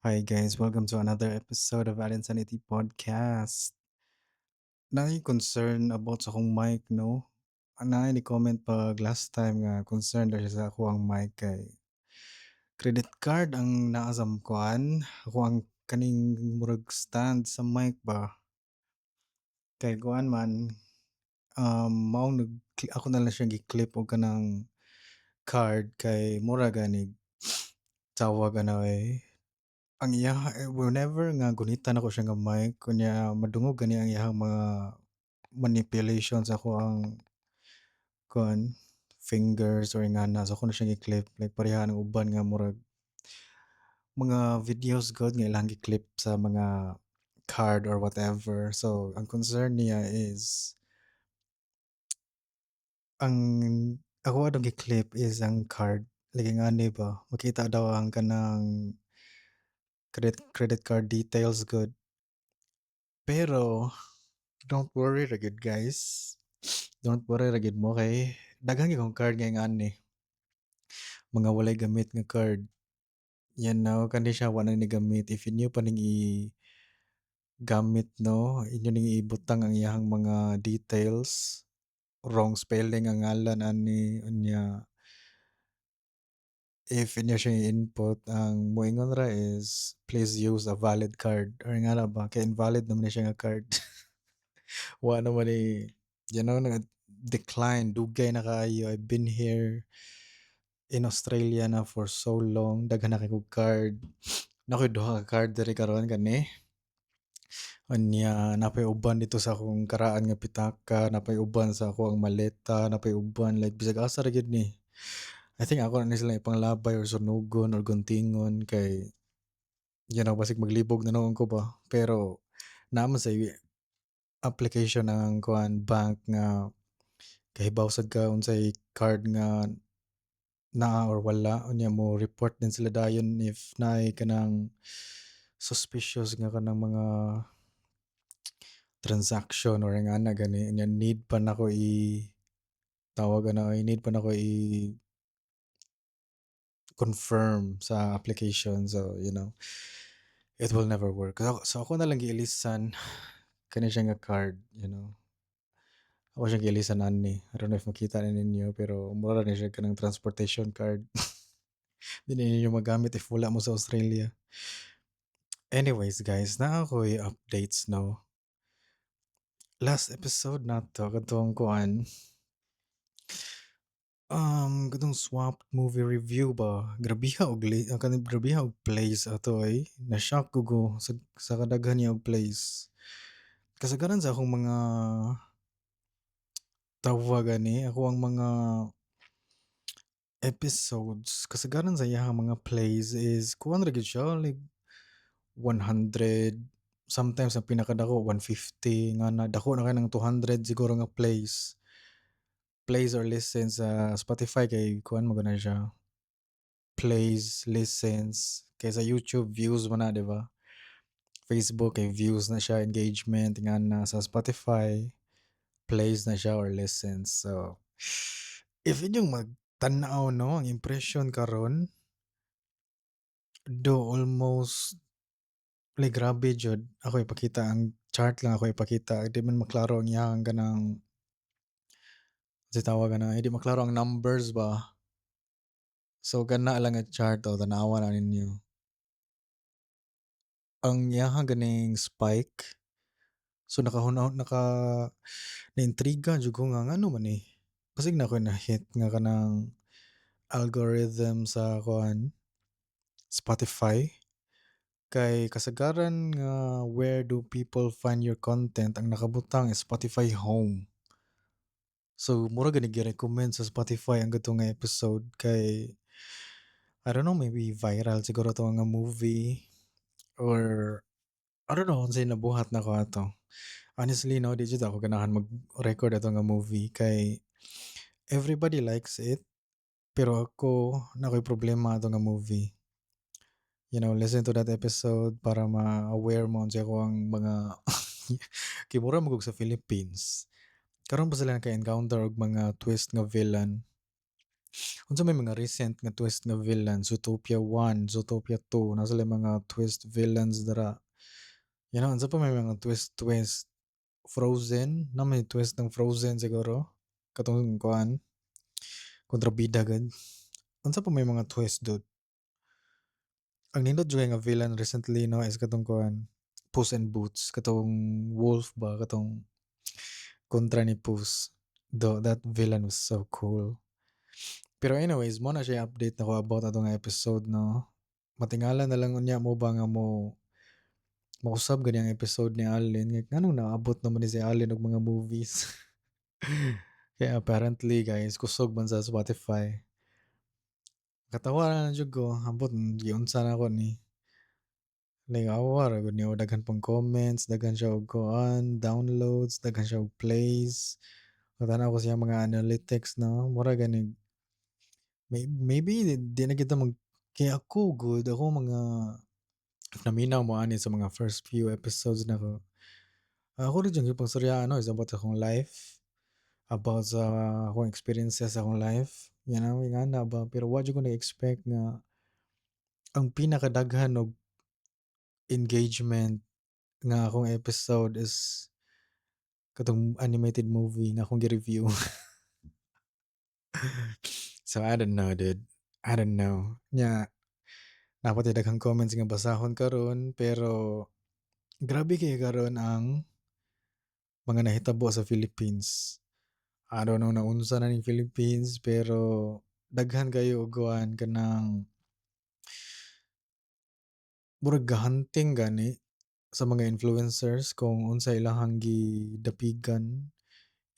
Hi guys, welcome to another episode of Ad Insanity Podcast. Concern about sa akong mic, no? Ni comment pag last time nga concerned daw siya sa ako ang mic kay credit card ang naasam kuan. Ako ang kaning murag stand sa mic ba. Kay kuan man maong ako na lang siya gi-clip og kanang card kay mura gani tawag ana ang iya whenever nga gunitan ako siya nga mic kunya madungog gani ang iyang mga manipulation sa ang kuan fingers or ingana so ako na siya gi-clip like pareha ng uban nga murag mga videos gud nga ilang gi-clip sa mga card or whatever. So ang concern niya is ang ako adong gi-clip is ang card like ngani ba makita daw ang kanang credit card details good. Pero don't worry ra gyud guys. Don't worry ra gyud mo kay daghang gyud kong card nga ingani. Mga walay gamit nga card. Yan na kani siya wa na ni gamit if inyo pa ning gamit no inyo ning ibutang ang iyang mga details wrong spelling ang ngalan ani unya if inyo siya i-input ang moingon ra is please use a valid card or nga na ba kay invalid naman ni siya nga card. Wa naman ni nag decline dugay na kaayo I've been here in Australia na for so long daghan na kay kog card. Nakoy duha ka card diri karon kani. Unya napay uban dito sa akong karaan nga pitaka, napay uban sa akong maleta, napay uban like bisag asa ra gyud ni. I think ako na ni sila ipanglabay or sunugon or guntingon kay basig maglibog na noon ko ba. Pero naman sa application ng kuan bank nga kahibaw sad ka unsay card nga naa or wala unya mo report din sila dayon if naay kanang suspicious nga kanang mga transaction or nga na gani unya need pa nako tawag na ay need pa nako confirm sa application so it will never work so ako na lang giilisan kani siya nga card ako siya giilisan ani I don't know if makita na ninyo pero mura ni siya kanang transportation card. Di na ninyo magamit if wala mo sa Australia. Anyways guys, na ako'y updates no. Last episode na to, katong kuan. Katong swap movie review ba? Grabiha og kanang grabiha og plays ato ay. Na-shock ko sa kadaghan niya og plays. Kasagaran sa akong mga tawag ani, ako ang mga episodes, kasagaran sa iyang mga plays is kuan ra gyud siya like 100, sometimes ang pinakadako 150 nga na dako na kay ng 200 siguro nga plays or listens sa Spotify kay kuan mo na siya plays listens kay sa YouTube views mo na di ba. Facebook kay views na siya engagement nga na sa Spotify plays na siya or listens so if inyong magtanaw no ang impression karon do almost like grabe jud ako ipakita ang chart lang ako ipakita di man maklaro ang iyang kanang tawag na hindi maklaro ang numbers ba so gana lang ang chart o tanawa na ninyo ang iyang ganing spike so naintriga jud ko nga ano man basig na ko na hit nga kanang algorithm sa kuan Spotify kay kasagaran nga where do people find your content ang nakabutang is Spotify Home. So mura gani gi-recommend sa Spotify ang gatong nga episode kay I don't know maybe viral siguro to nga movie or I don't know unsay nabuhat nako ato. Honestly no di jud ako ganahan mag-record ato nga movie kay everybody likes it pero ako nakoy problema ato nga movie. Listen to that episode para ma-aware mo unsa ko ang mga kay mura magug sa Philippines. Karon pa sila naka-encounter og mga twist nga villain. Unsa may mga recent nga twist nga villain, Zootopia 1, Zootopia 2, na sila mga twist villains dira. Unsa pa may mga twist. Frozen, na may twist ng Frozen siguro. Katong kuan, kontrabida gid. Unsa pa may mga twist dud? Ang nindot jud kay nga villain recently no is katong kuan, Puss in Boots, katong wolf ba, katong kontra ni Puss. Though that villain was so cool. Pero anyways, mo na siya update nako about ato nga episode no. Matingala na lang unya mo ba nga mo mausab gani ang episode ni Allen. Nga nganong naabot naman ni si Allen og mga movies. Kaya apparently guys, kusog man sa Spotify. Katawa na jud ko, ambot giunsa na ko ni. Like awa ra gud niya daghan pang comments, daghan siya og kuan, downloads, daghan siya og plays. Tanaw ko siya mga analytics no, mura gani maybe di na kita mag kaya ako good ako mga naminaw mo ani sa mga first few episodes na ko. Ako rin yung pagsurya ano is about akong life, about sa akong experiences sa akong life. Nga na ba pero wa jud ko na-expect nga ang pinakadaghan og engagement nga akong episode is katong animated movie nga akong gi-review. So I don't know dude. I don't know. Napatay daghang comments nga basahon karon pero grabe kay karon ang mga nahitabo sa Philippines. I don't know naunsa na ning Philippines pero daghan kayo og kuan kanang murag gahunting gani sa mga influencers kung unsa ilahang gidapigan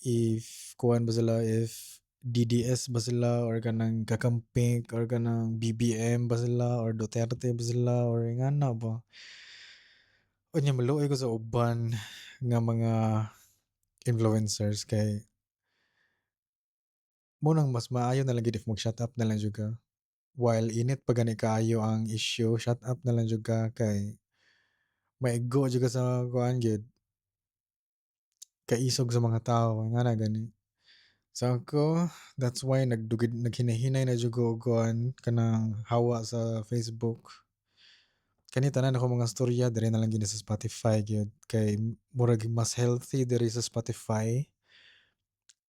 if kuan ba sila if DDS ba sila or kanang kakamping or kanang BBM ba sila or Duterte ba sila or ingana ba. Unya maluoy ko sa uban nga mga influencers kay mo nang mas maayo na lang gid if mag-shut up na lang jud ka. While init pa gani kaayo ang issue, shut up na lang jud ka kay maigo jud ka sa kuan gyud, kaisog sa mga tao ingana gani. So ako, that's why naghinahinay na jud ko og kuan kanang hawa sa Facebook. Kani tanan ako mga storya diri na lang gid sa Spotify gyud kay murag mas healthy diri sa Spotify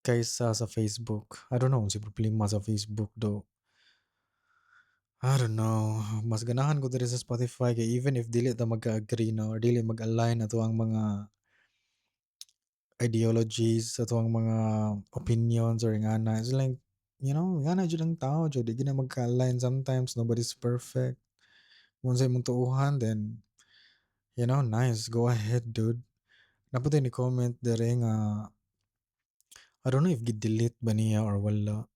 kaysa sa Facebook. I don't know unsay problema sa Facebook do. I don't know. Mas ganahan ko diri sa Spotify kay even if dili ta magka-agree no or dili mag-align ato ang mga ideologies, ato ang mga opinions or ingana. It's like, ingana jud ang tao jud di na magka-align sometimes. Nobody's perfect. Kung sa imong tuuhan then nice. Go ahead, dude. Naputay ni comment dere nga I don't know if gi-delete ba niya or wala.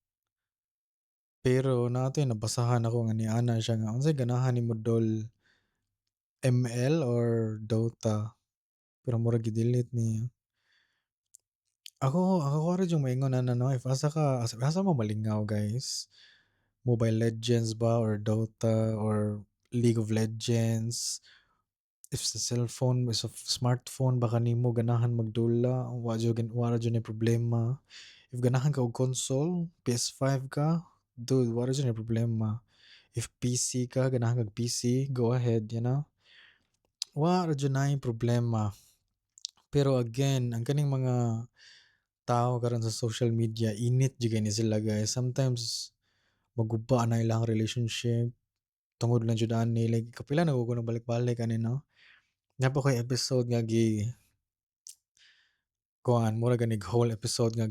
Pero nato nabasahan ako nga ni ana siya nga unsay ganahan nimo dol ML or Dota? Pero murag gi-delete niya. Ako ra yung maingon ana no if asa mo malingaw guys. Mobile Legends ba or Dota or League of Legends. If sa cellphone, sa smartphone baka nimo ganahan magdula, wa ra jud ni problema. If ganahan ka og console, PS5 ka, dude, wa ra jud ni problema. If PC ka, ganahan kag PC, go ahead, Wa ra jud na problema. Pero again, ang kaning mga tao karon sa social media, init jud ni sila guys. Sometimes maguba na ilang relationship tungod lang jud ani like kapila na ko balik-balik ani no. Napa ko'y episode nga kuhaan mura ganig whole episode nga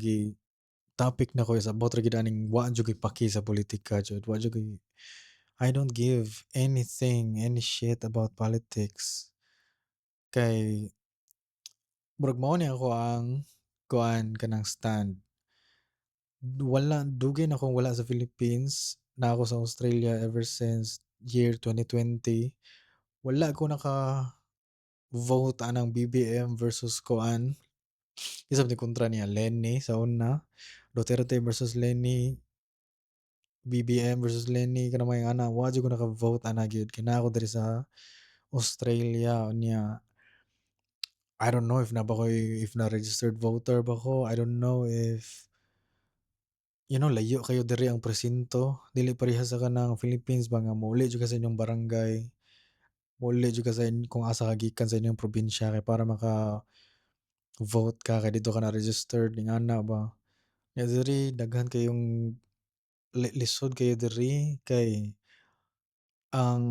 topic na ko is about ra gid aning wa jud ko'y paki sa politika jud. I don't give any shit about politics. Kay murag mao ni ako ang kuhaan kanang stand. Dugay na akong wala sa Philippines. Na ako sa Australia ever since year 2020. Wala ko vote anang BBM versus kuan. Isa ni kontra niya Lenny sa una. Duterte versus Lenny. BBM versus Lenny kana may ana wa jud ko naka-vote ana gyud kay naa ako diri sa Australia unya I don't know if na ba ko'y if na registered voter ba ko. I don't know if layo kayo diri ang presinto, dili parehas sa kanang Philippines ba nga mauli jud ka sa inyong barangay, mauli jud ka sa kung asa ka gikan sa inyong probinsya kay para maka-vote ka kay dito ka na registered ingana ba. Nya diri daghan kayong lisod kayo diri kay ang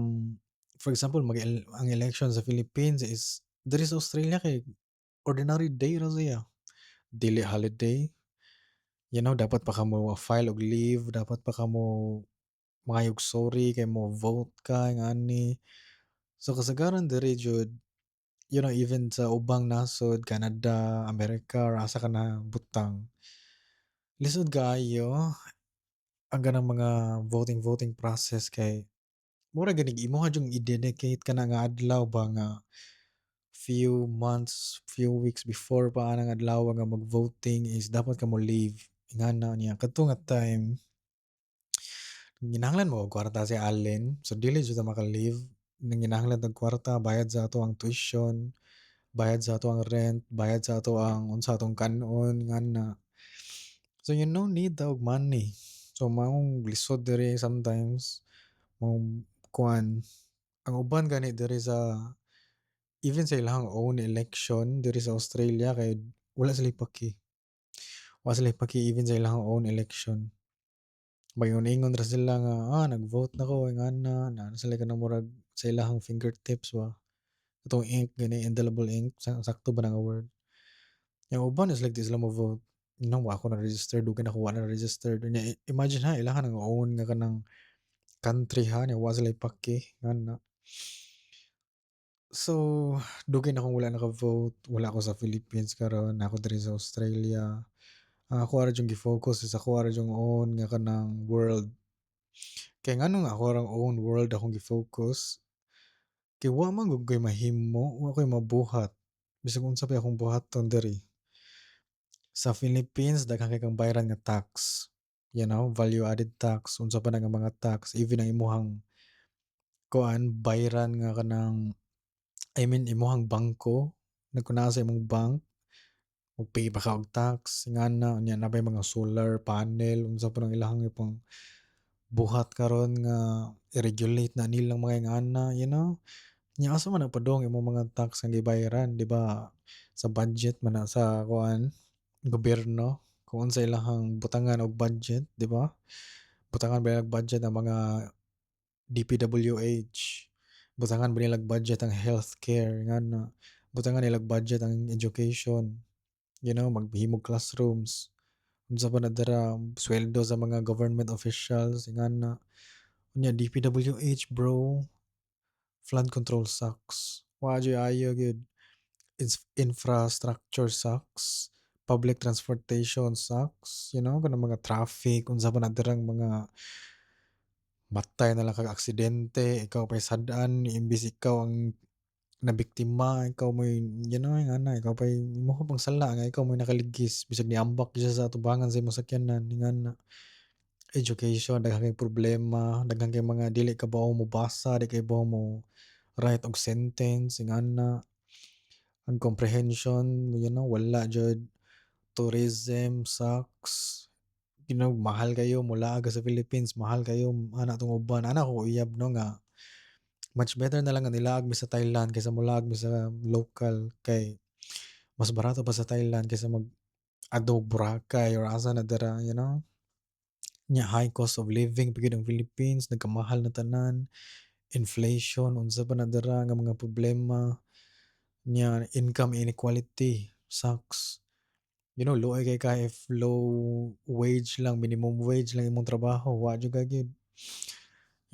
for example ang election sa Philippines is diri sa Australia kay ordinary day ra siya, dili holiday. Dapat pa kamo file og leave, dapat pa kamo mangayog sorry kay mo vote ka ngani. So kasagaran diri jud, even sa ubang nasod, Canada, Amerika, or asa ka na butang, lisod kaayo ang ganang mga voting process kay mura gani imuha jung i-dedicate kana nga adlaw ba nga few months, few weeks before pa anang adlaw nga mag-voting is dapat kamo leave. Ingana niya kadto nga time ginahanglan mo og kwarta si Allen, so dili jud ta maka-leave. Nanginahanglan tag kwarta bayad sa ato ang tuition, bayad sa ato ang rent, bayad sa ato ang unsa atong kanon ngana. So you no need og money. So maong lisod diri sometimes, maong kuan ang uban gani diri sa even sa ilang own election diri sa Australia kay wala sila paki. Wala sila paki even sa ilang own election. Mayon-ingon ra sila nga, nag-vote nako ingana, na sila kanang murag sa ilahang fingertips ba. Itong ink gani, indelible ink, sakto ba nga word. Yang uban is like di sila mo vote. Wa ako na registered, dugay na ako wa na registered. Nya imagine ha, ilahan ang own nga kanang country ha, nya wa sila paki ngana. So, dugay na akong wala naka-vote, wala ako sa Philippines karon, ako diri sa Australia. Ang ako ra jung gi-focus is ako ra jung own nga kanang world. Kay ngano nga ako rang own world akong gi-focus, kay wa man gud koy mahimo, wa koy mabuhat. Bisag unsa pa akong buhaton diri. Sa Philippines daghan kay kang bayaran nga tax. Value added tax, unsa pa na nga mga tax, even ang imuhang kuan bayran nga kanang imuhang bangko, kung naa sa imong bank, magpay pa ka og tax, ingana unya na bay mga solar panel, unsa pa nang ilahang ipang buhat karon nga i-regulate na nilang mga ingana, Nya asa man nagpadung imong mga tax nga gibayaran, 'di ba? Sa budget man na sa kuan, gobyerno, kung unsa ilahang butangan og budget, 'di ba? Butangan ba nilang budget ang mga DPWH, butangan ba nilang budget ang healthcare ngana, butangan nilang budget ang education, maghimog classrooms, unsa pa na dara sweldo sa mga government officials ingana. Unya DPWH bro, flood control sucks. Wa jud ayo gyud. Infrastructure sucks. Public transportation sucks. Kanang mga traffic, unsa pa na dirang mga matay na lang kag aksidente, ikaw pa'y sad-an, imbis ikaw ang nabiktima, ikaw mo'y, ingana, ikaw pa'y imo pang sala nga ikaw mo'y nakaligis, bisag niambak siya sa atubangan sa imong sakyanan, ingana. Education, daghang kay problema, daghang kay mga dili ka bawo mobasa, di kay bawo mo write og sentence, ingana. Ang comprehension, wala jud. Tourism sucks. Mahal kayo mula aga sa Philippines, mahal kayo ana tong uban. Ana ko uyab no nga much better na lang nga nilaag mi sa Thailand kaysa mulaag mi sa local kay mas barato pa sa Thailand kaysa mag adto Boracay or asa na dira. Nya high cost of living pagid ang Philippines, nagkamahal na tanan, inflation, unsa pa na dira nga mga problema. Nya income inequality sucks. Luoy kay ka if low wage lang, minimum wage lang imong trabaho, wa jud ka gyud.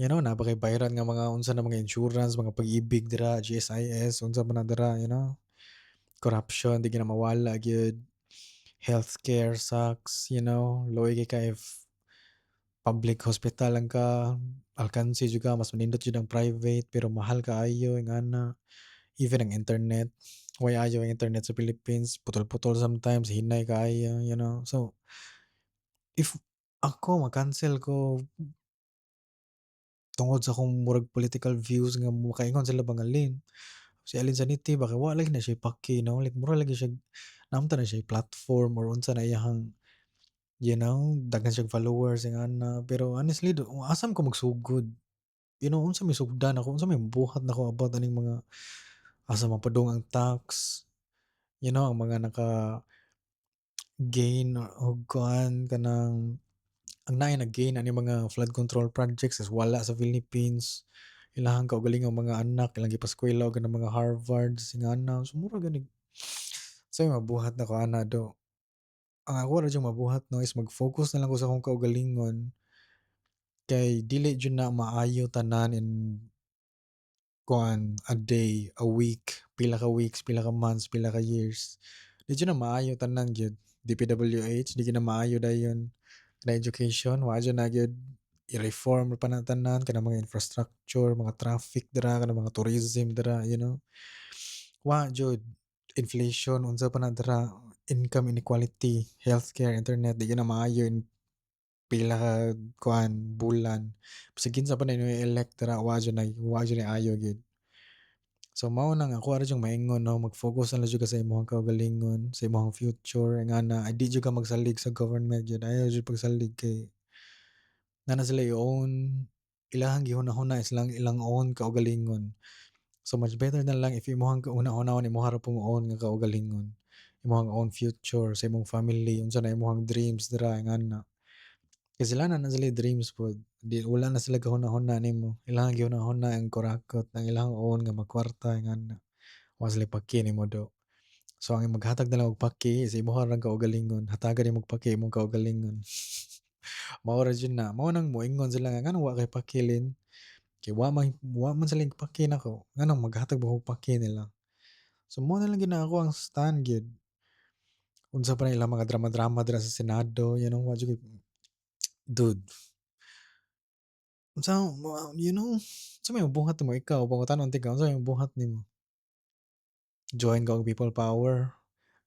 Napakay bayaran nga mga unsa na mga insurance, mga pag-ibig dira, GSIS, unsa man na dira, corruption di gyud na mawala gyud. Healthcare sucks, luoy kay ka if public hospital lang ka, alkansi jud ka, mas manindot jud ang private pero mahal kaayo ingana. Even ang internet, way ayo ang internet sa Philippines, putol-putol sometimes, hinay kaayo, So, if ako ma-cancel ko tungod sa akong murag political views nga mokaingon sila bangalin, si Alin Saniti ba kay wa lagi na siya paki, like mura lagi siya naamtan na siya platform or unsa na iyahang daghan siyang followers ingana. Pero honestly asam ko magsugod, unsa may sugdan ako, unsa may buhat nako about aning mga asa mapadung ang tax, ang mga naka-gain og kuan kanang ang naay nag-gain ani mga flood control projects is wala sa Philippines. Ilahang kaugalingong mga anak ilang gipaskwela og kanang mga Harvard ingana. So mura gani say mabuhat nako ana do. Ang ako ra diyang mabuhat no is mag-focus na lang ko sa akong kaugalingon kay dili jud na maayo tanan in kuan a day, a week, pila ka weeks, pila ka months, pila ka years. Di jud na maayo tanan gyud. DPWH di gyud na maayo dayon na education, wa jud na gyud i-reform pa na tanan kanang mga infrastructure, mga traffic dira, kanang mga tourism dira, Wa jud inflation unsa pa na dira, income inequality, healthcare, internet di gyud na maayo in pila ka kuan bulan. Bisag kinsa pa na elect dira wa jud na ayo gyud. So mao nang ako ra diyang maingon 'no, mag-focus na lang jud ka sa imong kaugalingon, sa imong future ingana ay di jud ka magsalig sa government gyud, ayaw jud pagsalig kay nana sila i-own, ilahang gihunahuna is lang ilang own kaugalingon. So much better na lang if imong kauna-unahon imong ra pong own nga kaugalingon, imong own future sa imong family, unsa na imong dreams dira ingana. Kasi sila na sila dreams pod, wala na sila gahuna-huna nimo, ilahang gihunahuna ang kurakot ang ilang own nga magkwarta ingana. Wa sila paki nimo daw. So ang maghatag na lang og paki is imong ra kaugalingon, hatagan nimo og paki imong kaugalingon. Mao ra jud na, mao nang moingon sila nga nganong wa kay pakilin, kay wa man sila paki nako, nganong maghatag ba og paki nila. So mao na lang gyud na ako ang stand gyud. Unsa pa na ilang mga drama-drama dira sa Senado, wa jud dude, unsa unsa may mabuhat mo ikaw pangutanon tika unsa may mabuhat nimo? Join ka og people power.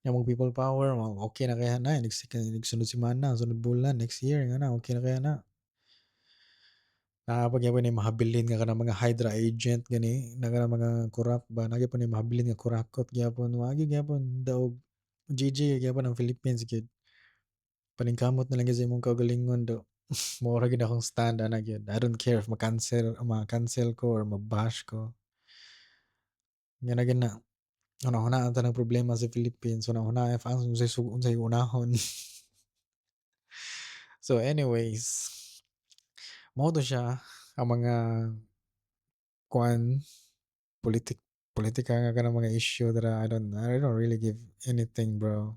Yang people power, okay na kaya na nagsunod semana, sunod bulan, next year ingana okay na kaya na. Napagyapon ni mahabilin nga kanang mga Hydra agent gani, na kanang mga corrupt ba, nagyapon ni mahabilin nga kurakot gyapon, wa gyud gyapon daog GG gyapon ang Philippines gyud. Paningkamot na lang gyud sa imong kaugalingon do. Mao ra gyud akong stand ana gyud. I don't care if ma-cancel ko or ma-bash ko. Nga na gyud na, hunahunaan ta ng problema sa Philippines, hunahuna if ang unsay unahon. So anyways, mao to siya ang mga kuan politika nga kanang mga issue that I don't really give anything, bro.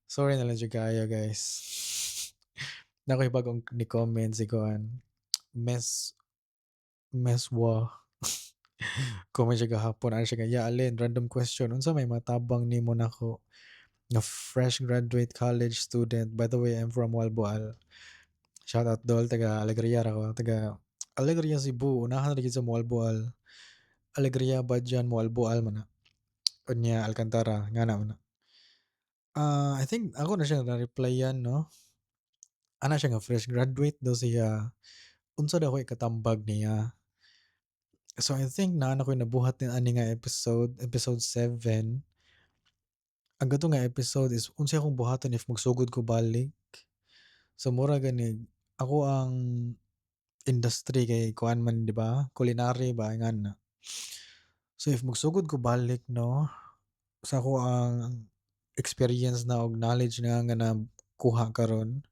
Sorry na lang jud kaayo, guys. Nakoy bagong ni comment si kuan, Mes Meswa. Comment siya gahapon, ano siya nga, "Ya Alin, random question, unsa may matabang nimo nako nga fresh graduate college student? By the way, I'm from Walboal." Shout out dol, taga Alegria ra ko, taga Alegria, Cebu. Unahan ra gyud sa Walboal. Alegria, Badjan, Walboal man na. Unya Alcantara, ngana man na. I think ako na siya na-replyan 'no. Ana siya nga fresh graduate daw siya. Unsa daw ko'y katambag niya. So I think naano ko'y nabuhat ni ani nga episode 7. Ang gato nga episode is unsay akong buhaton if magsugod ko balik. So mura gani ako ang industry kay kuan man 'di ba, culinary ba ingana. So if magsugod ko balik 'no, sa ako ang experience na og knowledge na nga nakuha karon,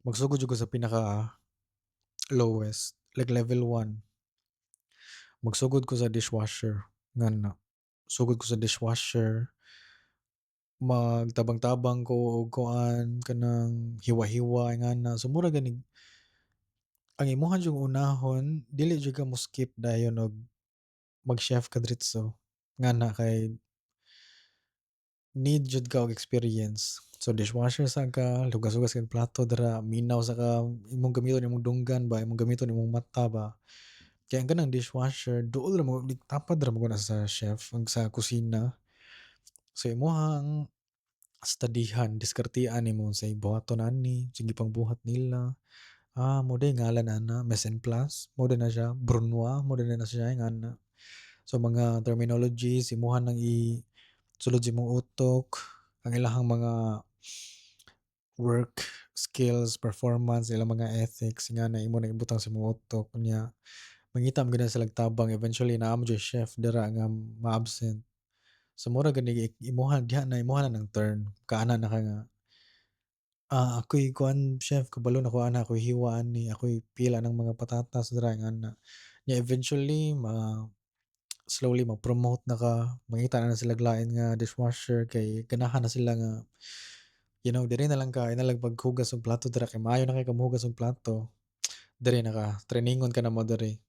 magsugod jud ko sa pinaka lowest, like level 1. Magsugod ko sa dishwasher, ngana. Sugod ko sa dishwasher, magtabang-tabang ko og kuan kanang hiwa-hiwa ingana. So mura gani ang imuha jud unahon dili jud ka mo-skip dayon og mag-chef ka diretso, ngana kay need jud ka og experience. So dishwasher sad ka, hugas-hugas kag plato dira, minaw sa ka, imong gamiton imong dunggan ba, imong gamiton imong mata ba. Kaya ang kanang dishwasher duol ra mo tapad ra mo na sa chef ang sa kusina. So imong studyhan, diskartean nimo unsay buhaton ani, sige pangbuhat nila. Mo day ngalan ana, Mess and Plus, mo na siya, Brunoise, mo na siya ingana. So mga terminologies imuha nang sulod sa imong utok, ang ilahang mga work skills, performance, ilang mga ethics nga na imo naibutang sa mga utok niya. Mangita man gid sila tabang eventually naa mo jud chef dira nga ma-absent. So mura gani imuha diha na imuha na ng turn, kaana na ka nga, ako'y kuan chef kabalo nako ana, ako'y hiwa ani, ako'y pila ng mga patatas dira nga ana. Nya eventually slowly ma-promote na ka, mangita na sila lain nga dishwasher kay ganahan na sila nga, diri na lang ka inalag paghugas og plato dira kay maayo na kay ka mohugas og plato, diri na ka, trainingon ka na mo diri.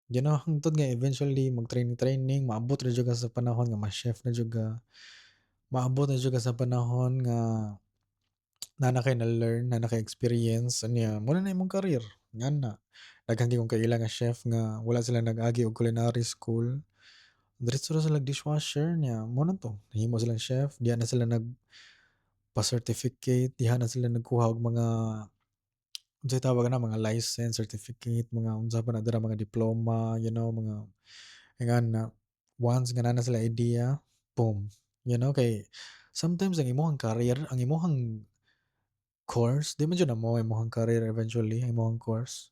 Hangtod nga eventually mag-training-training, maabot ra jud ka sa panahon nga ma-chef na jud ka, maabot na jud ka sa panahon nga na kay na-learn, na kay experience unya muna na imong career, ngana. Daghang gyud kong kaila nga chef nga wala sila nag-agi og culinary school, diretso ra sila dishwasher niya mo na 'to, nahimo silang chef, diha na sila nagpa-certificate, diha na sila nagkuha og mga unsay tawag ana, mga license, certificate, mga unsa pa na dira, mga diploma, mga ingana. Once nga na sila idea, boom, kay sometimes ang imong career, ang imong course, 'di man jud na mao imong career eventually, ang imong course.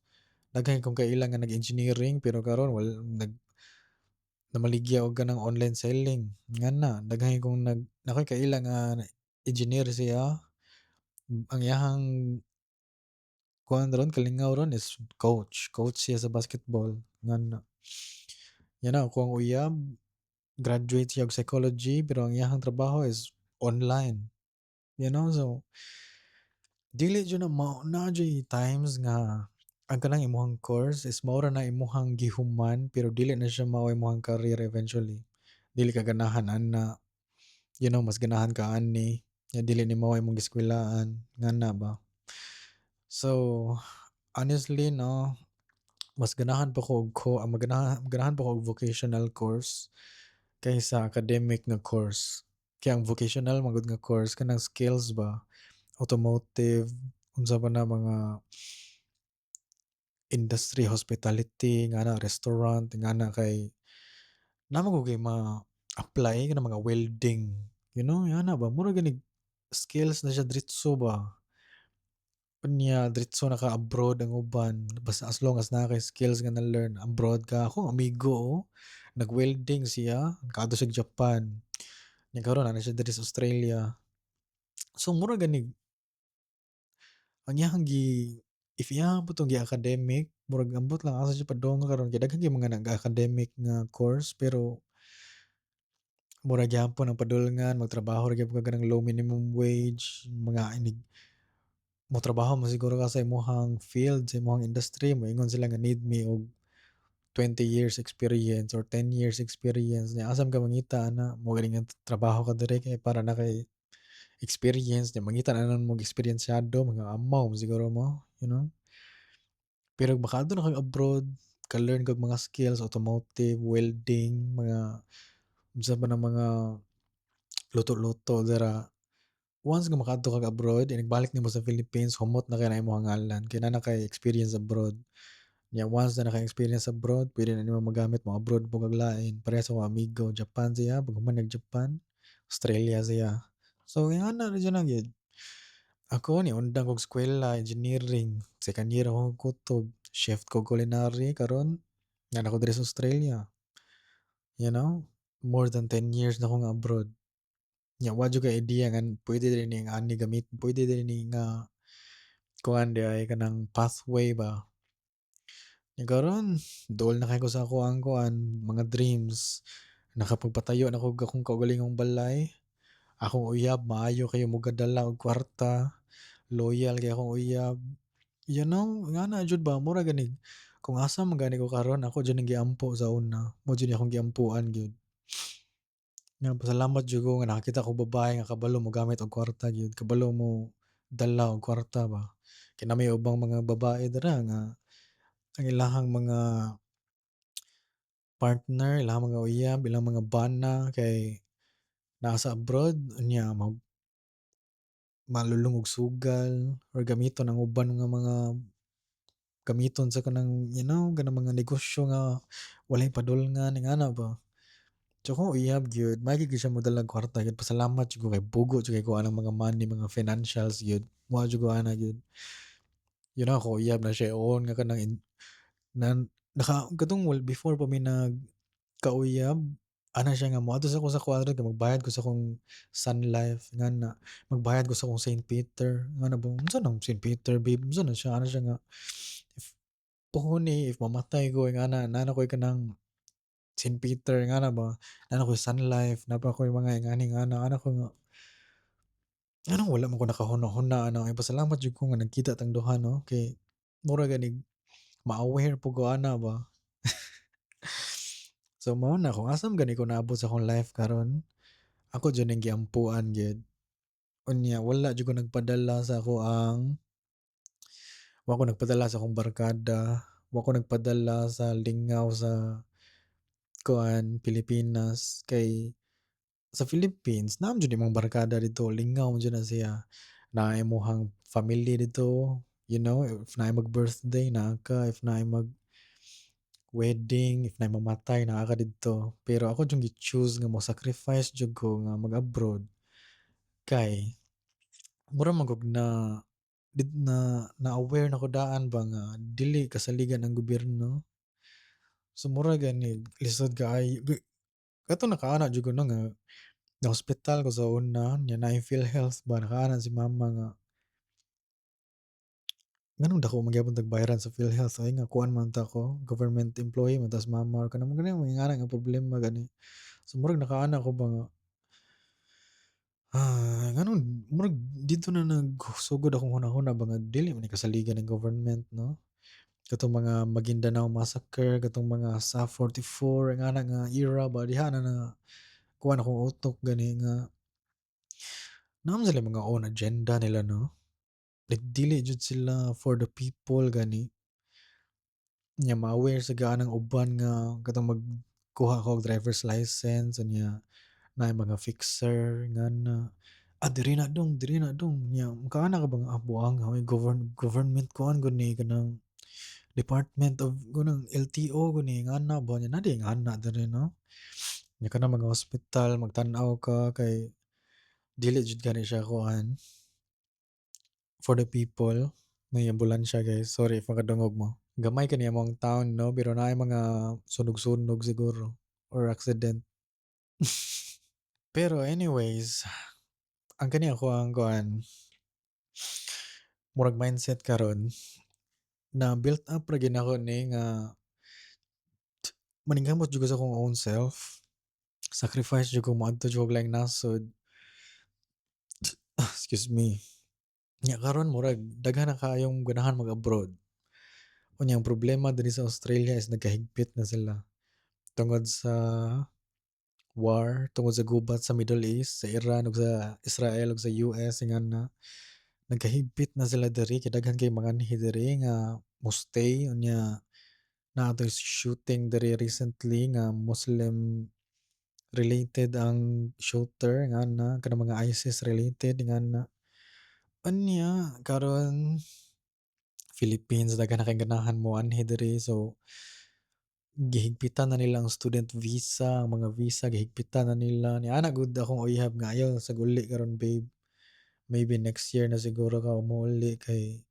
Daghan kong kaila nga nag-engineering pero karon namaligya og kanang online selling, ngana. Daghan kong nakoy kaila nga engineer siya, ang iyahang kuan ron, kalingaw ron is coach siya sa basketball, ngana. Ako ang uyab, graduate siya og psychology pero ang iyahang trabaho is online, so dili jud na mao naa jud times nga ang kanang imong course is mao ra na imong gihuman pero dili na siya mao imong career eventually. Dili ka ganahan ana, mas ganahan ka ani, nga dili ni mao imong gieskwelaan, ngana ba. So, honestly 'no, mas ganahan pa ko og ganahan pa ko og vocational course kaysa academic nga course. Kaya ang vocational man gud nga course kanang skills ba, automotive, unsa pa na mga industry, hospitality, ngana restaurant, ngana kay namo ko kay ma-apply kanang mga welding, ngana ba mura gani skills na siya diretso ba. Unya diretso na ka abroad ang uban basta as long as naa kay skills nga na-learn abroad ka. Akong amigo, nag-welding siya, nakaadto siya Japan, nya karon ana siya diri sa Australia. So mura gani ang iyahang if iyahang putong gi-academic, murag ambot lang asa siya padong karon kay daghan kay mga nag-academic nga course pero mura gyapon ang padulngan, magtrabaho ra gyapon ka ng low minimum wage, mga inig motrabaho mo siguro ka sa imong field, sa imong industry, moingon sila nga need me og 20 years experience or 10 years experience, nya asam ka mangita ana mo gani nga trabaho ka diri kay para na kay experience, nya mangita na lang mong eksperyensyado, mga amaw siguro mo, Pero makaadto na kag abroad, ka-learn kag mga skills, automotive, welding, mga unsa pa ng mga luto-luto dira. Once nga makaadto kag abroad, nagbalik nimo sa Philippines, humot na kay na imong ngalan, kay na kay experience abroad. Nya once na naka-experience abroad, pwede na nimo magamit mo abroad po kag lain. Parehas akong amigo, Japan siya, pag human nag-Japan, Australia siya. So ingana ra dyan na gyud. Ako ni undang kog eskwela, engineering, second year ako kutob, chef ko culinary karon nga nako diri sa Australia. More than 10 years na ko nga abroad. Nya wa jud kay idea nga pwede din ni nga ani gamit, pwede din ni nga kuan di ay kanang pathway ba. Nya karon duol na kay ko sa akong kuan, mga dreams. Nakapagpatayo na ko akong kaugalingong balay. Akong uyab maayo kayo mogadala og kwarta, loyal kay akong uyab. Ingana jud ba mura gani kung asa man gani ko karon ako jud ang giampo sa una, mo jud akong giampuan gyud. Nga pasalamat jud ko nga nakakita kog babae nga kabalo mogamit og kwarta gyud, kabalo mo dala og kwarta ba. Kay namay ubang mga babae dira nga ang ilahang mga partner, ilahang mga uyab, ilang mga bana kay naa sa abroad unya malulung og sugal or gamiton ang uban nga mga gamiton sa kanang kanang mga negosyo nga walay padulngan ingana ba. Tsaka kung uyab gyud mayo gyud siya modalag kwarta gyud pasalamat jud ko kay bugo jud kay ko anang mga money, mga financials gyud. Mao jud ko ana gyud. Yun na ako uyab na siya on nga kanang nan katong before pa mi nagkauyab, ana siya nga moadto sa ko sa kwarto kay magbayad ko sa akong Sun Life ngana, magbayad ko sa akong St. Peter, ngana ba, "Unsa ng St. Peter babe, unsa na siya?" Ana siya nga, "If puhoni, if mamatay ko ingana naa ko'y kanang St. Peter ingana ba, naa ko'y Sun Life, napa ko'y mga ingani-ngana." Ana ko nga, "Anong wala man ko nakahuna-huna ana, ay pasalamat jud ko nga nagkita tang duha 'no, kay mura gani ma-aware po ko ana ba." So mao na kung asam gani ko naabot sa akong life karon, ako jud ning giampuan gyud. Unya wala jud ko nagpadala sa ako wa ko nagpadala sa akong barkada, wa ko nagpadala sa lingaw sa Pilipinas. Kay sa Philippines naam jud imong barkada dito, lingaw man jud na siya. Naa imong family dito, you know, if naay mag-birthday naa ka, if naay mag-wedding, if naay mamatay naa ka didto. Pero ako jung gi-choose nga mo-sacrifice jud ko nga mag-abroad, kay mura man kog na-aware na ko daan ba nga dili kasaligan ang gobyerno. So mura gani lisod kaayo kato nakaana jud ko no nga na-hospital ko sa una nya naay PhilHealth ba nakaana si mama nga, "Nganong dako man gyapon tag bayaran sa PhilHealth ay nga kuan man ta ko, government employee man tas mama or kanang mga ingana nga problema gani." So murag nakaana ko ba nga, nganon murag dito na nagsugod akong hunahuna ba nga dili man ni kasaligan ng government 'no. Katong mga Maguindanao Massacre, katong mga SA-44 ingana nga era ba diha na kuha akong utok gani nga naman sila mga own agenda nila 'no. Like dili jud sila for the people gani. Nya ma-aware sa gaanang uban nga katong magkuha ka og driver's license unya naay mga fixer ngana, diri na dong." Nya makaana ka ba nga, buang oy government kuan gud ni kanang Department of kanang LTO gud ni ngana ba nya na di ngana diri 'no. Nya kanang mga hospital magtan-aw ka kay dili jud gani siya kuan for the people. May ambulansya guys, sorry if makadungog mo. Gamay kani among town 'no, pero naay mga sunog-sunog siguro or accident. Pero anyways, ang kani ako ang kuan, murag mindset karon na built up ra gyud ako ni nga maningkamot jud ko sa akong own self, sacrifice jud ko moadto jud ko og laing nasod. Excuse me. Nya karon murag daghan na kaayong ganahan mag-abroad. Unya ang problema diri sa Australia is nagkahigpit na sila tungod sa war, tungod sa gubat sa Middle East, sa Iran ug sa Israel ug sa US ingana. Nagkahigpit na sila diri kay daghan kay manganhi diri nga mo-stay unya naa toy shooting diri recently nga Muslim related ang shooter ngana kanang mga ISIS related ngana. Unya karon Philippines daghan na kay ganahan moanhi diri so gihigpitan na nila ang student visa, ang mga visa gihigpitan na nila. Niana gud akong uyab nga ayaw sa uli karon babe. Maybe next year na siguro ka umuuli kay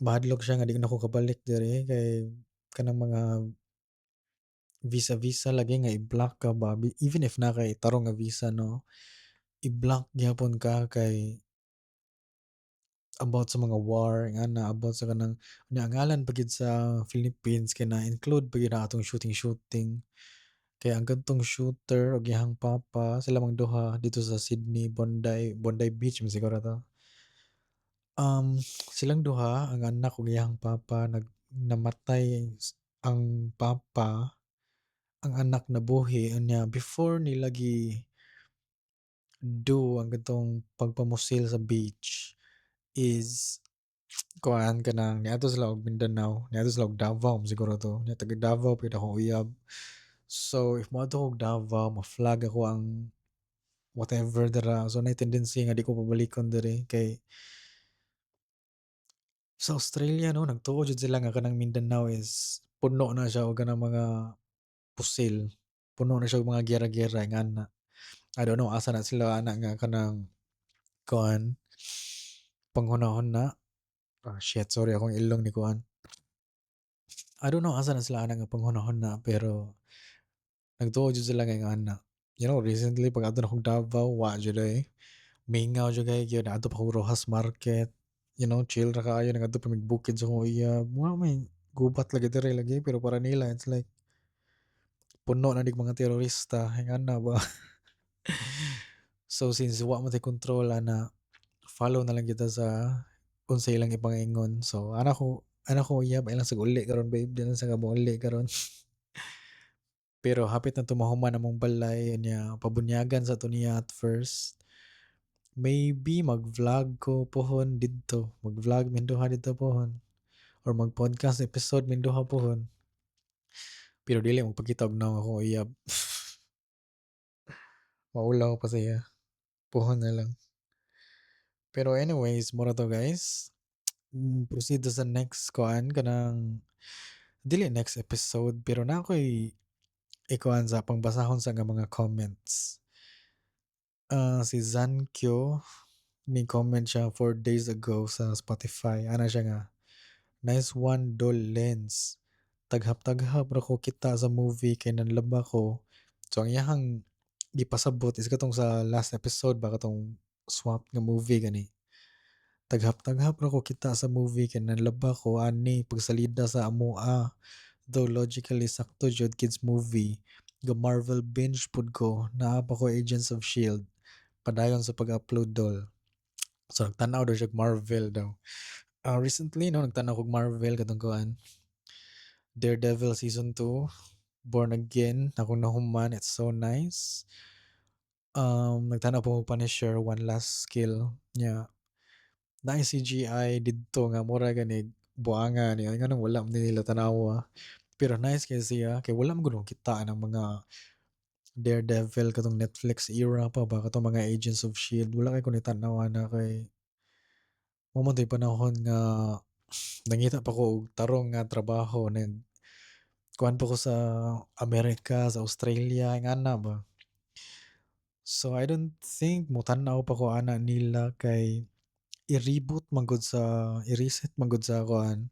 mahadlok siya nga di na ko kabalik diri kay kanang mga visa-visa lagi nga i-block ka ba even if na kay tarong nga visa 'no, i-block gyapon ka kay about sa mga war ngana, about sa kanang nya ang ngalan pa gyud sa Philippines kay na-include pa gyud ang atong shooting-shooting. Kaya ang kadtong shooter ug iyang papa sila mang duha dito sa Sydney, Bondi Beach man siguro 'to. Silang duha ang anak ug iyang papa namatay ang papa, ang anak nabuhi unya before nila do ang ganitong pagpamusil sa beach is kuhaan kanang niadto sila og Mindanao, niadto sila og Davao siguro 'to, nya taga Davao pud akong uyab. So if moadto ko og Davao ma-flag ako ang whatever dira, so nay tendency nga di ko pabalikon diri kay sa Australia 'no nagtuo jud sila nga kanang Mindanao is puno na siya og kanang mga pusil. puno na siya og mga giyera-giyera ingana. I don't know asa na sila ana nga kanang kuan, panghuna-huna. Shit sorry akong ilong ni kuan. I don't know asa na sila ana nga panghuna-huna pero nagtuo jud sila nga ingana. You know recently pag-adto na kog Davao wa jud ay. Mingaw jud kay gyud adto pa kog Rojas Market. You know chill ra kaayo nag-adto pa mig bukid sa akong uyab. Wa may gubat lagi diri lagi pero para nila it's like puno na nig mga terorista ingana ba. So since wa man tay kontrol ana, follow na lang kita sa unsa ilang ipangingon. So ana ko uyab ay lang sa uli karon babe, di lang sa kamo uli karon. Pero hapit na tumahuman namong balay niya pabunyagan sa to niya at first. Maybe mag-vlog ko pohon didto, mag-vlog min duha didto pohon or mag-podcast episode min duha pohon. Pero dili magpakita og naong akong uyab. Maulaw pa siya, pohon na lang. Pero anyways, mura to guys. Proceed to sa next kuan kanang dili next episode pero na ako'y ikuan sa pangbasahon sa nga mga comments. Si Zankyo may comment siya 4 days ago sa Spotify. Ana siya nga, nice one Dol Lens. Taghap-taghap ra ko kita sa movie kay nanlaba ko. So ang iyahang gipasabot is katong sa last episode ba katong swap nga movie gani. Taghap-taghap ra ko kita sa movie kay nanlaba ko ani pagsalida sa amoa. Though logically sakto jud kids movie. Ga Marvel binge pud ko naa pa ko Agents of Shield. Padayon sa pag-upload dol. So nagtanaw daw siya og Marvel daw. Recently no nagtanaw kog Marvel katong kuan. Daredevil season 2, Born Again, akong nahuman, it's so nice. Nagtanaw po ko Punisher, One Last Skill. Yeah. Na CGI didto nga mura gani buangan niya nga nang wala man nila tanawa. Pero nice kay siya kay wala man gud kita ng mga Daredevil katong Netflix era pa ba katong mga Agents of Shield wala kay ko nitanaw na kay mo man tay panahon nga nangita pa ko og tarong nga trabaho kuan pa ko sa Amerika, sa Australia ingana ba. So I don't think motanaw pa ko ana nila kay i-reboot man gud sa i-reset man gud sa kuan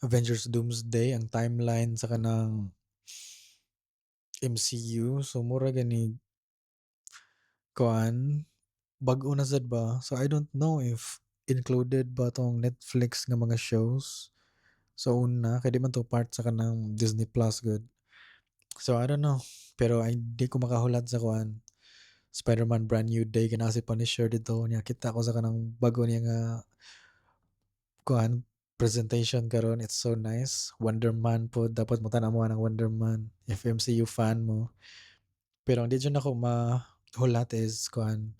Avengers Doomsday ang timeline sa kanang MCU. So mura gani kuan bag-o na sad ba. So I don't know if included ba tong Netflix nga mga shows. So una kay di man to part sa kanang Disney Plus good. So I don't know. Pero ay di ko makahulat sa kuan. Spider-Man Brand New Day kana si Punisher dito niya kita ko sa kanang bago niya nga kuan presentation karon it's so nice. Wonder Man po dapat mo tan mo ng Wonder Man if MCU fan mo. Pero hindi dyan ako mahulat is kuan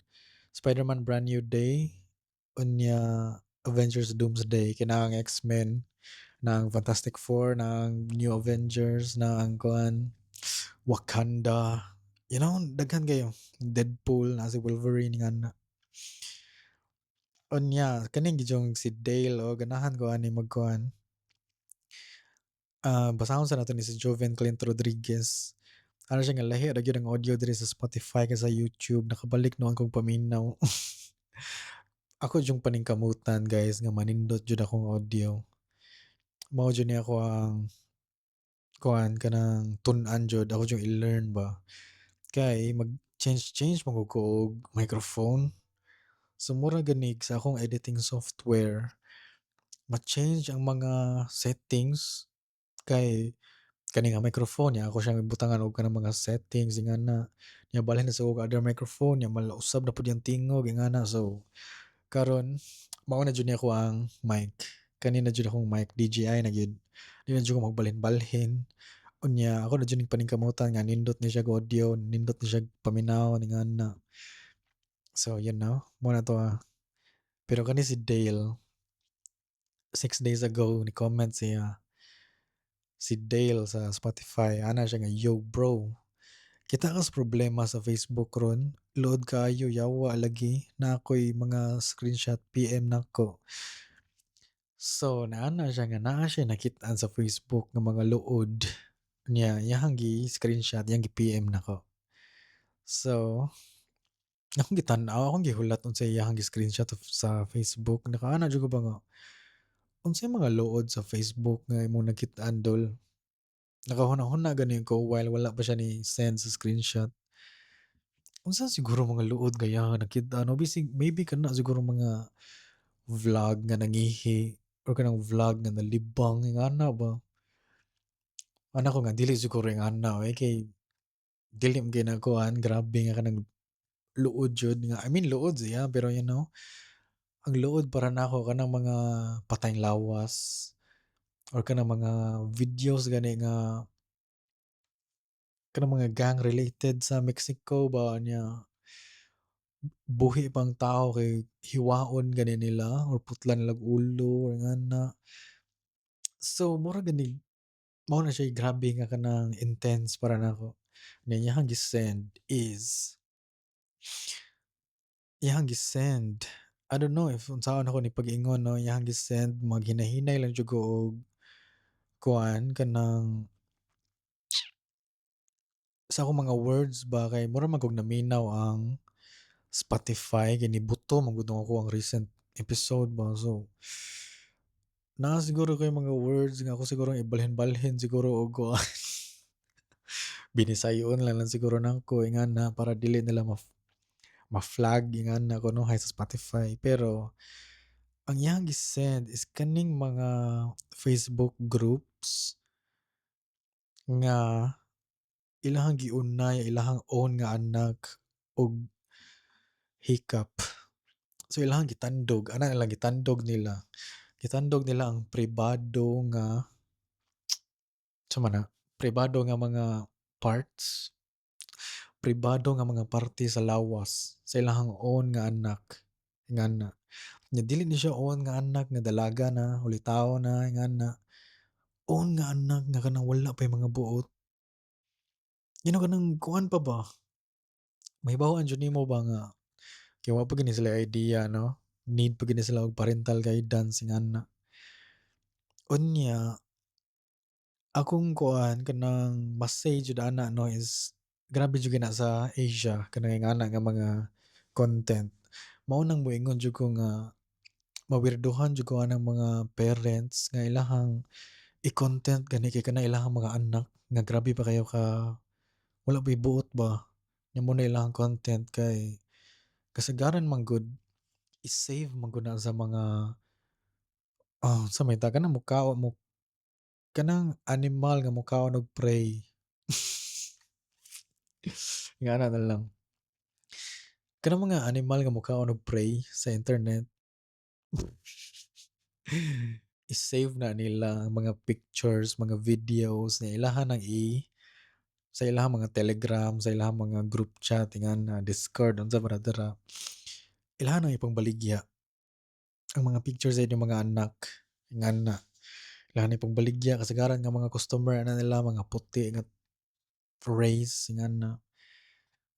Spider-Man Brand New Day unya Avengers Doomsday kinahang X-Men ng Fantastic Four ng New Avengers ng kuan Wakanda. You know, daghan kayo. Deadpool na si Wolverine nga na. Unya, kaning gidyong si Dale o ganahan ko ani magkuan. Basahon sa nato ni si Joven Clint Rodriguez. Ano siya nga lahi ra gyud ang audio diri sa Spotify kaysa YouTube nakabalik noon kong paminaw. Ako yung paningkamutan guys nga manindot jud akong audio. Mao jud ni ako ang kuan kanang tun-an jud ako yung i-learn ba. Kay mag-change ko og microphone. So mura ganig sa akong editing software, ma-change ang mga settings kay kani nga microphone niya ako siyang ibutangan og kanang mga settings ingana. Nya balhin na sa og other microphone nya malausab na pud yang tingog ingana. So karon mao na jud ni ako ang mic. Kani na jud akong mic DJI na gyud. Di na jud ko magbalhin-balhin. Unya ako na jud ning paningkamutan nga nindot ni siya og audio, nindot ni siya paminaw ingana. So you know, mo na to Pero kani si Dale, 6 days ago ni-comment siya, si Dale sa Spotify, ana siya nga, "Yo bro, kita kas problema sa Facebook ron, load kaayo yawa lagi na ako'y mga screenshot PM nako." So naana siya nga naa siya nakit-an sa Facebook nga mga luod. Unya iyahang gi-screenshot, iyang gi-PM nako. So, akong gitan-aw, akong gihulat unsay iyahang gi-screenshot sa Facebook, nakaana jud ko ba nga, unsay mga luod sa Facebook nga imong nakit-an dol? Nakahuna-huna gani ko while wala pa siya ni-send sa screenshot. Unsa siguro mga luod nga iyahang nakit-an o bisig maybe kana siguro mga vlog nga nangihi or kanang vlog nga nalibang, ingana ba? Ana ko nga dili siguro ingana eh, kay dili man gyud nakuan, grabe nga kanang luod jud nga I mean luod siya pero ang luod para nako kanang mga patayng lawas or kanang mga videos gani nga kanang mga gang related sa Mexico ba niya buhi pang tao kay hiwaon gani nila or putlan nilag ulo or ingana. So mura gani mao na siya grabe nga kanang intense para nako. Nya iyahang gi-send is iyahang gi-send, I don't know if unsaon ako ni pag-ingon 'no, iyahang gi-send maghinahinay lang jud ko og kuan kanang sa akong mga words ba kay mura man kog naminaw ang Spotify kay nibuto man gud ako ang recent episode ba. So, naa siguro kay mga words nga ako siguro ibalhin-balhin siguro og kuan binisayon lang siguro nako ingana para dili nila ma-flag ingana kunuhay sa Spotify. Pero ang iyang gi-send is kaning mga Facebook groups nga ilahang giunay ilahang own nga anak og hikap. So ilahang gitandog, ana nilang gitandog nila. Gitandog nila ang pribado nga sa man pribado nga mga parts, pribado nga mga parte sa lawas sa ilahang own nga anak, ingana. Nya dili ni siya own nga anak nga dalaga na, hulitaw na, ingana. Own nga anak nga kanang wala pay mga buot. Kanang kuan pa ba, mahibaw-an jud nimo ba nga kay wa pa gid ni sila idea 'no, need pa gid ni sila og parental guidance ingana. Unya, akong kuan kanang mas-say jud ana 'no is grabe jud na sa Asia kanang ingana nga mga content. Mao nang moingon jud ko nga mawirduhan jud ko anang mga parents nga ilahang i-content gani kay kanang ilahang mga anak nga grabe pa kayo ka wala pa'y buot ba. Nya mo na ilahang content kay kasagaran man gud i-save man gud na sa mga, sa may ta kanang mukaon mo kanang animal nga mukaon og prey. Ingana na lang. Kanang mga animal nga mukaon og prey sa internet, i-save na nila ang mga pictures, mga videos na ilahang nang sa ilahang mga Telegram, sa ilahang mga group chat, ingana, Discord, unsa man na dira. Ilahang nang ipangbaligya ang mga pictures sa inyong mga anak, ingana. Ilahang na ipangbaligya kasagaran nga mga customer ana nila mga puti nga race, ingana.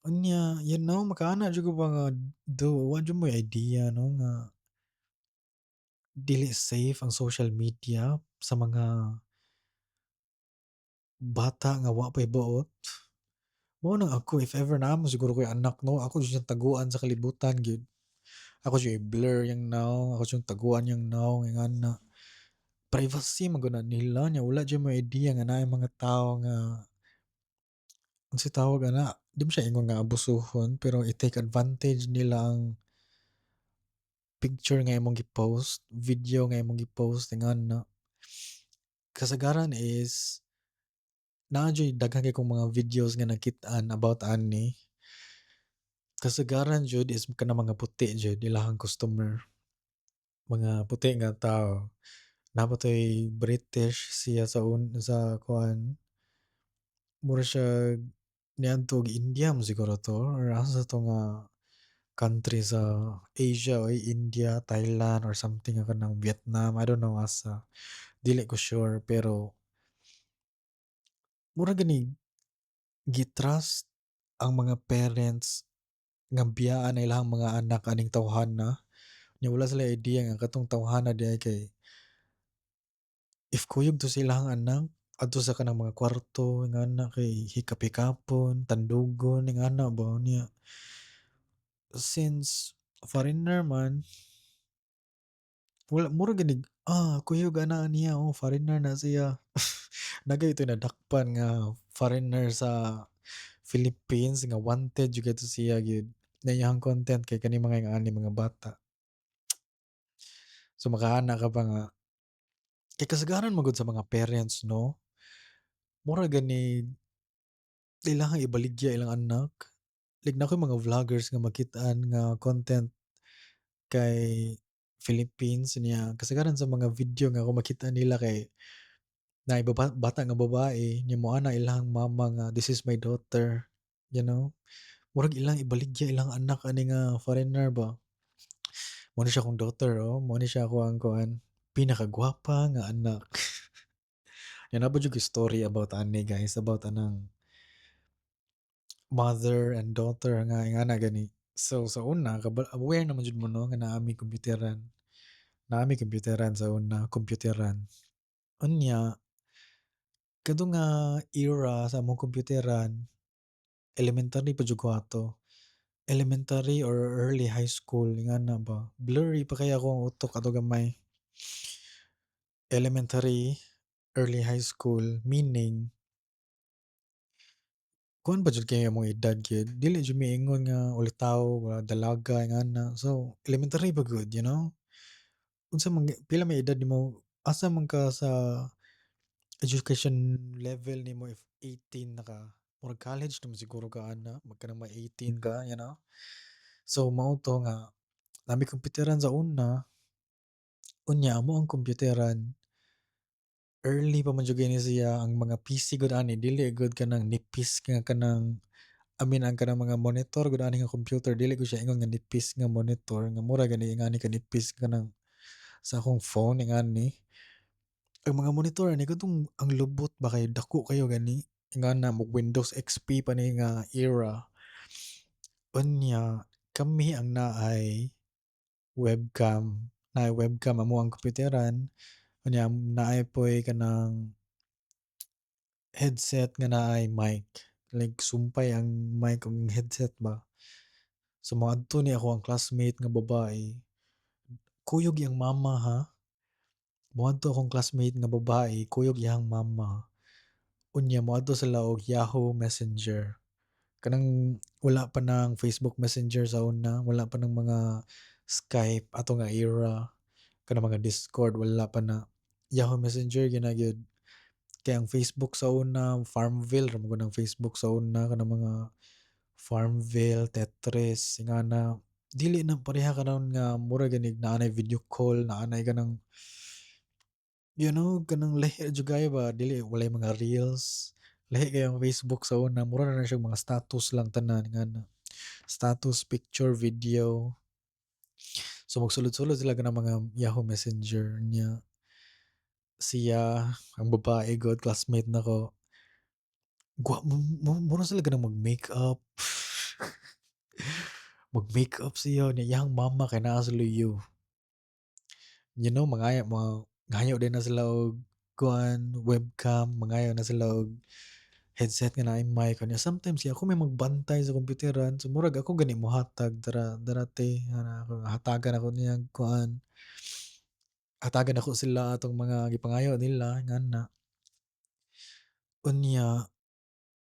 Unya, makaana jud ko ba nga wa jud mo'y idea 'no nga dili safe ang social media sa mga bata nga wa pay buot. Mao nang ako if ever namo siguro ko'y anak 'no, ako jud siyang taguan sa kalibutan gyud. Ako jud i-blur yang naong, ako jud taguan yang naong ingana. Privacy man gud na nila nya wala jud mo'y idea nga naay mga tawo nga unsay tawag ana, di mo siya ingon nga abusuhon pero i-take advantage nila ang picture nga imong gi-post, video nga imong gi-post ingana. Kasagaran is naa jud daghan kay kong mga videos nga nakit-an about ani. Kasagaran jud is kanang mga puti jud ilahang customer. Mga puti nga tawo. Napato'y British siya sa kuan, mura siya niadto og India man siguro 'to or asa to nga country sa Asia oy India, Thailand or something nga kanang Vietnam, I don't know asa. Dili ko sure pero mura gani gi-trust ang mga parents nga biyaan na ilang mga anak aning tawhana, nya wala sila idea nga katong tawhana di ay kay if kuyog to sa ilang anak, adto sa kanang mga kwarto ingana kay hikap-hikapon, tandugon ingana ba niya. Since foreigner man, wala mura gid kuyog ana niya, oh, foreigner na siya. Nagay ito'y nadakpan nga foreigner sa Philippines nga wanted jud kato siya gyud. Na iyang content kay kani mga ingani mga bata. So makaana ka pa nga kay kasagaran man gud sa mga parents 'no, mura gani kailangang ibaligya ilang anak. Like na mga vloggers nga makit-an nga content kay Philippines niya kasagaran sa mga video nga kung makita nila kay na bata nga babae nya moana ilang mama nga, "This is my daughter." You know? Murag ilang ibaligya ilang anak ani nga foreigner ba. Mao ni siya akong daughter, oh, mao ni siya ako ang kuan, pinakagwapa nga anak. Yan na po jud story about ani guys, about anang mother and daughter nga ingana gani. So sa una aware naman jud mo 'no nga naa mi kompyuteran. Naa mi kompyuteran sa una, kompyuteran. Unya, kadto nga era sa among kompyuteran, elementary pa jud ko ato. Elementary or early high school ingana ba. Blurry pa kaya ako ang utok ato gamay. Elementary, early high school, meaning kuan ba jud kay among edad gyud, dili jud miingon nga ulitaw, wala dalaga ingana. So, elementary pa gyud, you know? Unsa man pila may edad nimo, asa man ka sa education level nimo if 18 na ka? Murag college naman siguro ka ana, magka nang ma-18 ka, you know? So, mao to nga nami kompyuteran sa una, unya amo ang kompyuteran, early pa man jud gani siya, ang mga PC gud ani dili gud kanang nipis nga kanang ang kanang mga monitor gud ani nga computer dili ko siya ingon nga nipis nga monitor nga mura gani ingani ka nipis kanang sa akong phone ingani. Ang mga monitor ani katong ang lubot ba kay dako kayo gani, ingana mo Windows XP pa ni nga era. Unya kami ang naay webcam amo ang kompyuteran, unya naay poy kanang headset nga naay mic, like sumpay ang mic ug headset ba. So moadto ni ako ang classmate nga babae, kuyog iyang mama ha, moadto akong classmate nga babae, kuyog iyang mama. Unya moadto sila og Yahoo Messenger. Kanang wala pa ng Facebook Messenger sa una, wala pa ng mga Skype ato nga era, kanang mga Discord wala pa na. Yahoo Messenger gyud na gyud. Kaya ang Facebook sa una, Farmville ra man ang Facebook sa una, kanang mga Farmville, Tetris, ingana. Dili na pareha karon nga mura gani naanay video call, naanay ka ng kanang lahi jud kayo ba, dili walay mga reels. Lahi kay ang Facebook sa una, mura na siya mga status lang tanan ingana. Status, picture, video. So magsulod-sulod sila kanang mga Yahoo Messenger niya. Siya, ang babae gud classmate nako, mura sila ganang mag-makeup. Mag-makeup siya niya iyang mama kay naa sa luyo. Mangayo din na sila og kuan, webcam, mangayo na sila og headset nga naay mic kanya. Sometimes ako may magbantay sa kompyuteran, so murag ako gani mohatag dara te ana ako hatagan ako niyang kuan, hatagan ako sila atong mga gipangayo nila ngana. Unya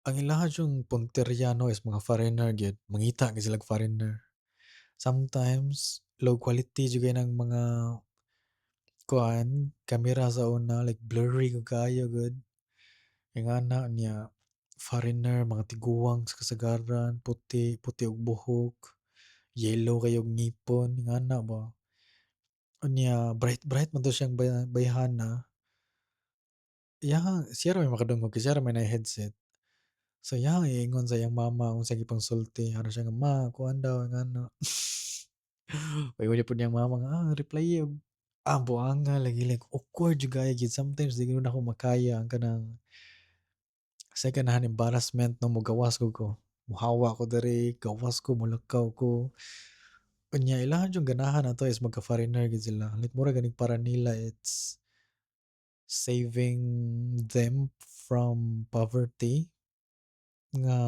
ang ilahang punterya 'no is mga foreigner gyud, mangita gyud sila og foreigner. Sometimes low quality jud kay ng mga kuan, kamera sa una like blurry kaayo gud. Ingana niya foreigner, mga tiguwang sa kasagaran, puti, puti og buhok, yellow kay og ngipon, ingana ba. Unya bright bright man to siyang bayhana. Siya ra may makadungog kay siya ra may headset. So iyang iingon sa iyang mama unsang ipangsulti, ano siya nga, "Ma, kuan daw ngano." Paingon pud niyang mama nga, reply og buanga lagi like awkward jud kaayo gid sometimes di gyud ako makaya ang kanang second hand embarrassment 'no, mogawas gud ko. Mohawa ko diri, gawas ko, molakaw ko. Unya ilahang yung ganahan ato is magka-foreigner gid sila. Like mura gani para nila it's saving them from poverty nga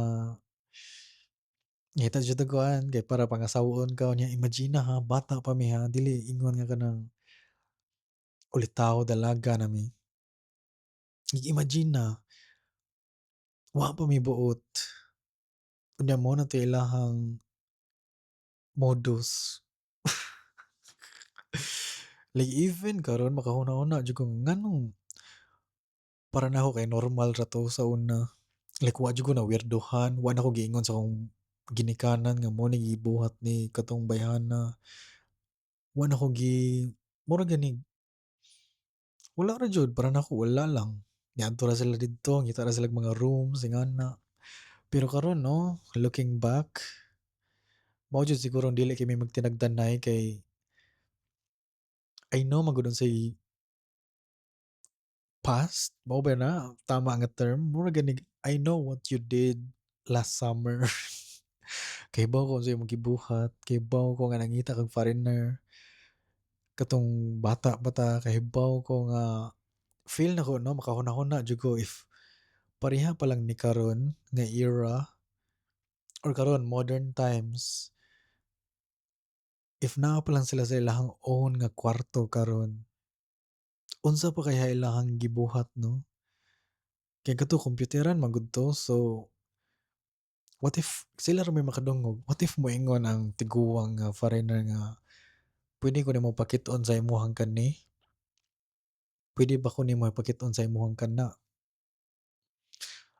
ngita jud ta kuan kay para pangasawon ka unya imagine ha bata pa mi ha dili ingon nga kanang ulitaw dalaga na mi. I-imagine na wa pa mi buot unya mo na to ilahang modus. Like even karon makahuna-huna jud ko nganong para nako kay normal ra 'to sa una. Like wa jud ko na-weirduhan, wa na ko giingon sa akong ginikanan nga mo ni gibuhat ni katong bayhana. Wa na ko mura gani wala ra jud para nako wala lang. Niadto ra sila didto, ngita ra silang mga rooms ingana. Pero karon 'no, looking back, mao jud siguro ang dili kami magtinagdanay kay I know man gud unsay past, mao ba na tama nga term? Mura gani I know what you did last summer. Kahibaw ko unsay imong gibuhat, kahibaw ko nga nangita kag foreigner, katong bata pa ta, kahibaw ko nga feel nako 'no, makahuna-huna jud ko if pareha pa lang ni karon nga era or karon modern times, if naa pa lang sila sa ilahang own nga kwarto karon, unsa pa kaya ilahang gibuhat 'no? Kay kato kompyuteran man gud 'to, so what if sila ra may makadungog, what if moingon ang tiguwang nga foreigner nga, "Puwede ko nimo pakit-on sa imuhang kani? Puwede ba ko nimo ipakit-on sa imuhang kana?"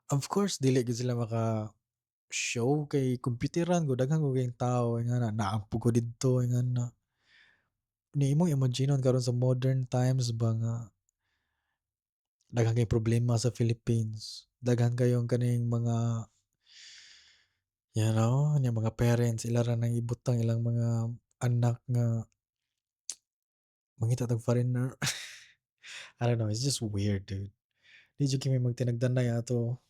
Of course dili gid sila maka-show kay kompyuteran gud daghan gud kayong tao ingana naampo ko didto ingana. Ni imong imaginon karon sa modern times ba nga daghan kayong problema sa Philippines, daghan kayong kaning mga, yang mga parents ila ra nang ibutang ilang mga anak nga mangita tag foreigner. I don't know, it's just weird, dude. Di jud kami magtinagdanay ato.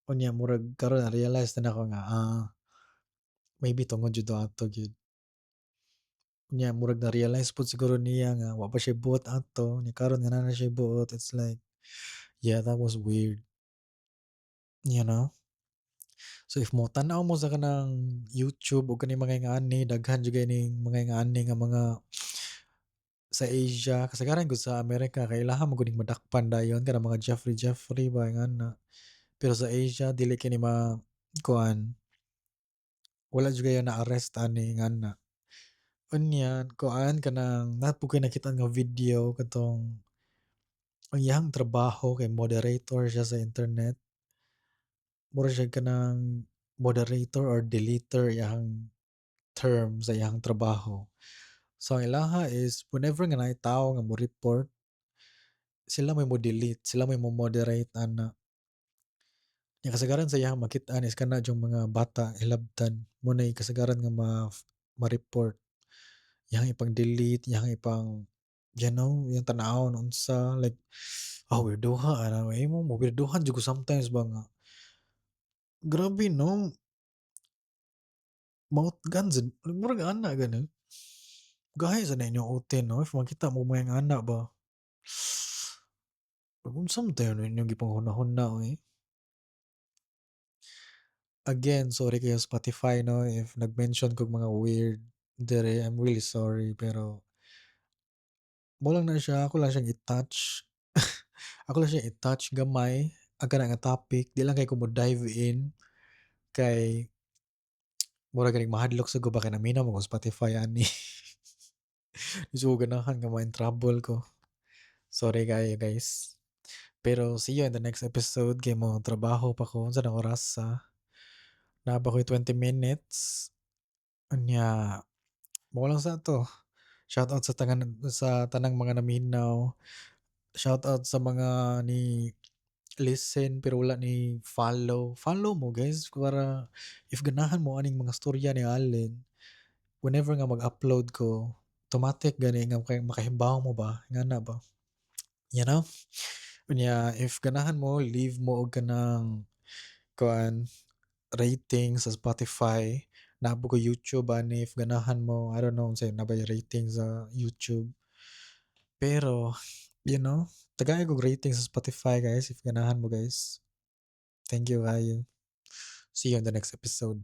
Unya murag karon na-realize na nako nga, maybe tungod jud to ato gyud. Unya murag na-realize pod siguro niya nga wa pa siya buot ato, nya karon nga naa na siya buot, it's like, yeah, that was weird, you know? So if tan-aw mo sa kanang YouTube o kaning mga ingani, daghan jud kay ning mga ingani nga mga sa Asia, kasagaran gud sa Amerika kay ilahang man gud ning madakpan dayon kanang mga Jeffrey ba ingana. Pero sa Asia dili kini kuan, wala jud gaya na-arrest ani ingana. Unya kuan kanang nato koy nakita nga video katong ang iyang trabaho kay moderator siya sa internet. Mura siya kanang moderator or deleter iyang term sa iyang trabaho. So ang ilaha is whenever nga naay tawo nga mo-report, sila may mo-delete, sila may mo-moderate ana. Nya kasagaran sa iyang makit-an is kana yung mga bata hilabtan mo nay kasagaran nga ma-report. Iyang ipang-delete, iyang yung tan-awon unsa like, weirdoha ana mahimo mo weirdohan jud ko sometimes ba nga, grabe 'no, mouth guns murag ana gani. Gahi sa na inyong OT 'no, if makita mo may ana ba. Unsa man tayo inyong gipanghuna-huna oy. Again, sorry kayo Spotify 'no, if nag-mention kog mga weird dere, I'm really sorry pero mo lang na siya, ako lang siyang i-touch. Ako lang siyang i-touch gamay ang kana nga topic, di lang kay ko mo-dive in kay mura ganing mahadlok sa guba kay naminaw mo ko Spotify ani. So ganahan nga ma-in trouble ko. Sorry kayo guys. Pero see you in the next episode kay mo trabaho pa ko unsa na oras sa na ba ko'y 20 minutes. Unya, mao lang sa to. Shoutout sa tanang mga naminaw. Shoutout sa mga ni listen pero wala ni follow. Follow mo guys para if ganahan mo aning mga storya ni Allen, whenever nga mag-upload ko, automatic gani nga makahibaw mo ba, ingana ba. You know? Unya if ganahan mo, leave mo og kanang kuan rating sa Spotify. Nabo ko YouTube ani if ganahan mo, I don't know unsay na ba yung rating sa YouTube. Pero you know, tagay kog rating sa Spotify guys if ganahan mo guys. Thank you kayo. See you on the next episode.